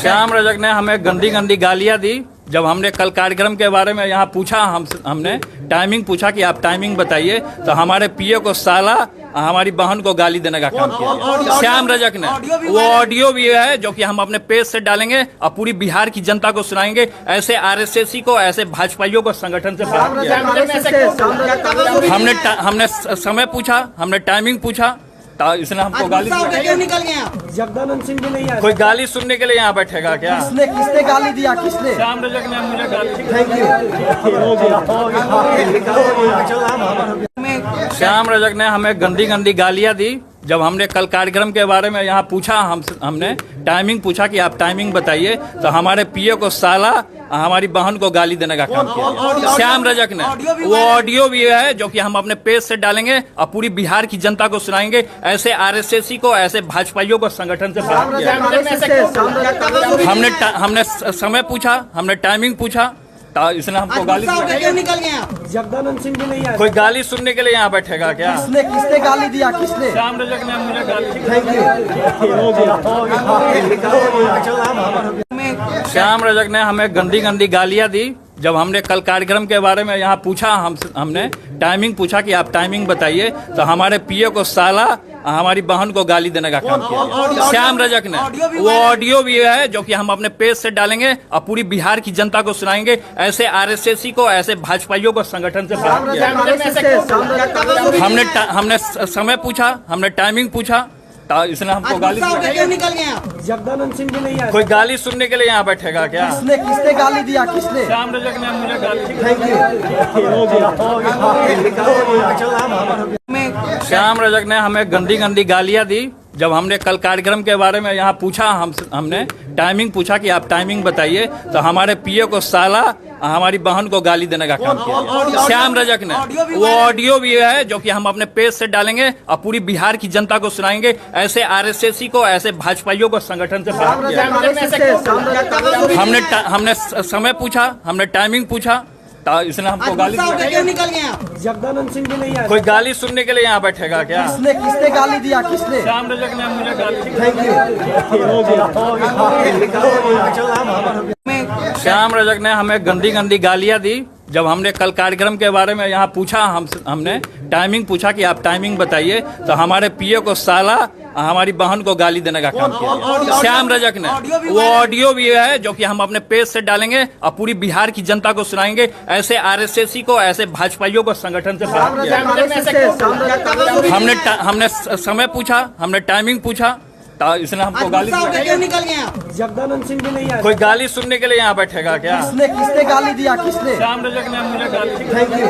श्याम रजक ने हमें गंदी गंदी गालियां दी। जब हमने कल कार्यक्रम के बारे में यहाँ पूछा, हमने टाइमिंग पूछा कि आप टाइमिंग बताइए, तो हमारे पीए को साला हमारी बहन को गाली देने का काम किया श्याम रजक ने। वो ऑडियो भी है जो कि हम अपने पेज से डालेंगे और पूरी बिहार की जनता को सुनाएंगे। ऐसे आरएसएसी को, ऐसे भाजपाइयों को संगठन से बाहर किया। हमने समय पूछा, हमने टाइमिंग पूछा, इसने हमको गाली क्यों निकल गए? जगदानंद सिंह भी नहीं आए। कोई गाली सुनने के लिए यहाँ बैठेगा क्या? किसने गाली दिया? किसने? श्याम रजक ने मुझे गाली। Thank you. श्याम रजक ने हमें गंदी गंदी गालियां दी। जब हमने कल कार्यक्रम के बारे में यहाँ पूछा, हमने टाइमिंग पूछा कि आप टाइमिंग बताइए, तो हमारे पीए को साला हमारी बहन को गाली देने का काम किया श्याम रजक ने। वो ऑडियो भी है जो कि हम अपने पेज से डालेंगे और पूरी बिहार की जनता को सुनाएंगे। ऐसे आरएसएसी को, ऐसे भाजपाइयों को संगठन से बाहर किया। हमने समय पूछा, हमने टाइमिंग पूछा, इसने हमको गाली। क्यों निकल गए? जगदानंद सिंह भी नहीं आए। कोई गाली सुनने के लिए यहाँ बैठेगा क्या? किसने गाली दिया? किसने? श्याम रजक ने मुझे गाली। Thank you. श्याम रजक ने हमें गंदी गंदी गालियां दी। जब हमने कल कार्यक्रम के बारे में यहाँ पूछा, हमने टाइमिंग पूछा कि आप टाइमिंग बताइए, तो हमारे पीए को साला हमारी बहन को गाली देने का काम किया श्याम रजक ने। वो ऑडियो भी है जो कि हम अपने पेज से डालेंगे और पूरी बिहार की जनता को सुनाएंगे। ऐसे आरएसएसी को, ऐसे भाजपाइयों को संगठन से बाहर किया। हमने समय पूछा, हमने टाइमिंग पूछा, इसने हमको गाली। क्यों निकल गए? जगदानंद सिंह भी नहीं आए। कोई गाली सुनने के लिए यहाँ बैठेगा क्या? किसने गाली दिया? किसने? श्याम रजक ने मुझे गाली। Thank you. श्याम रजक ने हमें गंदी गंदी गालियां दी। जब हमने कल कार्यक्रम के बारे में यहाँ पूछा, हमने टाइमिंग पूछा कि आप टाइमिंग बताइए, तो हमारे पीए को साला हमारी बहन को गाली देने का काम किया श्याम रजक ने। वो ऑडियो भी है जो कि हम अपने पेज से डालेंगे और पूरी बिहार की जनता को सुनाएंगे। ऐसे आरएसएसी को, ऐसे भाजपाइयों को संगठन से बाहर किया। हमने समय पूछा, हमने टाइमिंग पूछा, इसने हमको गाली। क्यों निकल गए? जगदानंद सिंह भी नहीं आए। कोई गाली सुनने के लिए यहाँ बैठेगा क्या? किसने गाली दिया? किसने? श्याम रजक ने मुझे गाली। Thank you. श्याम रजक ने हमें गंदी गंदी गालियां दी। जब हमने कल कार्यक्रम के बारे में यहाँ पूछा, हमने टाइमिंग पूछा कि आप टाइमिंग बताइए, तो हमारे पीए को साला हमारी बहन को गाली देने का काम किया श्याम रजक ने। वो ऑडियो भी है जो कि हम अपने पेज से डालेंगे और पूरी बिहार की जनता को सुनाएंगे। ऐसे आरएसएसी को, ऐसे भाजपाइयों को संगठन से बाहर किया। हमने समय पूछा, हमने टाइमिंग पूछा, इसने हमको गाली। क्यों निकल गए? जगदानंद सिंह भी नहीं आए। कोई गाली सुनने के लिए यहाँ बैठेगा क्या? किसने गाली दिया? किसने? श्याम रजक ने मुझे गाली। Thank you.